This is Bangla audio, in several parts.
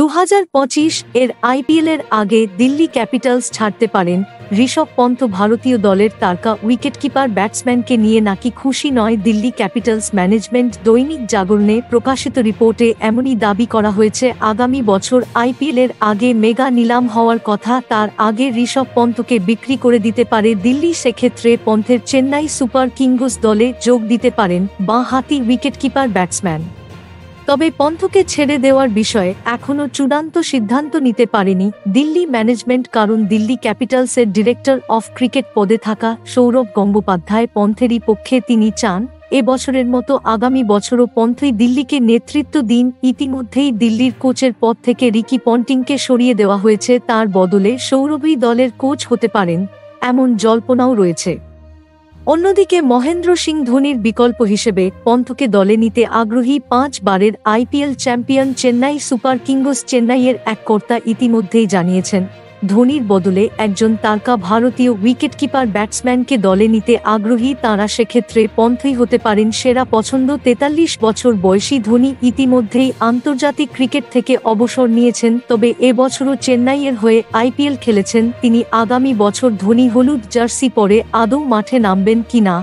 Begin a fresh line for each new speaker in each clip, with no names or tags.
2025 এর আইপিএলের আগে দিল্লি ক্যাপিটালস ছাড়তে পারেন ঋষভ পন্থ। ভারতীয় দলের তারকা উইকেটকিপার ব্যাটসম্যানকে নিয়ে নাকি খুশি নয় দিল্লি ক্যাপিটালস ম্যানেজমেন্ট। দৈনিক জাগরণে প্রকাশিত রিপোর্টে এমনই দাবি করা হয়েছে। আগামী বছর আইপিএলের আগে মেগা নিলাম হওয়ার কথা, তার আগে ঋষভ পন্থকে বিক্রি করে দিতে পারে দিল্লি। সেক্ষেত্রে পন্থের চেন্নাই সুপার কিংস দলে যোগ দিতে পারেন বাঁ-হাতি উইকেটকিপার ব্যাটসম্যান। তবে পন্থকে ছেড়ে দেওয়ার বিষয়ে এখনও চূড়ান্ত সিদ্ধান্ত নিতে পারেনি দিল্লি ম্যানেজমেন্ট, কারণ দিল্লি ক্যাপিটালসের ডিরেক্টর অফ ক্রিকেট পদে থাকা সৌরভ গঙ্গোপাধ্যায় পন্থেরই পক্ষে। তিনি চান এ বছরের মতো আগামী বছরও পন্থই দিল্লিকে নেতৃত্ব দিন। ইতিমধ্যেই দিল্লির কোচের পদ থেকে রিকি পন্টিংকে সরিয়ে দেওয়া হয়েছে, তার বদলে সৌরভই দলের কোচ হতে পারেন এমন জল্পনাও রয়েছে। অন্যদিকে মহেন্দ্র সিং ধোনির বিকল্প হিসেবে পন্থকে দলে নিতে আগ্রহী 5 বারের IPL champion Chennai Super Kings. চেন্নাইয়ের এক কর্তা ইতিমধ্যেই জানিয়েছেন ধোনির বদলে একজন তারকা ভারতীয় উইকেটকিপার ব্যাটসম্যানকে দলে নিতে আগ্রহী তাঁরা। সেক্ষেত্রে পন্থই হতে পারেন সেরা পছন্দ। 43 বছর বয়সী ধোনি ইতিমধ্যেই আন্তর্জাতিক ক্রিকেট থেকে অবসর নিয়েছেন, তবে এবছরও চেন্নাইয়ের হয়ে আইপিএল খেলেছেন তিনি। আগামী বছর ধোনি হলুদ জার্সি পরে আদৌ মাঠে নামবেন কিনা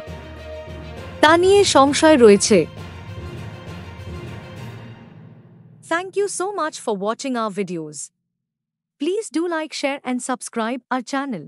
তা নিয়ে সংশয় রয়েছে। Thank you so much for watching our videos. Please do like, share and subscribe our channel.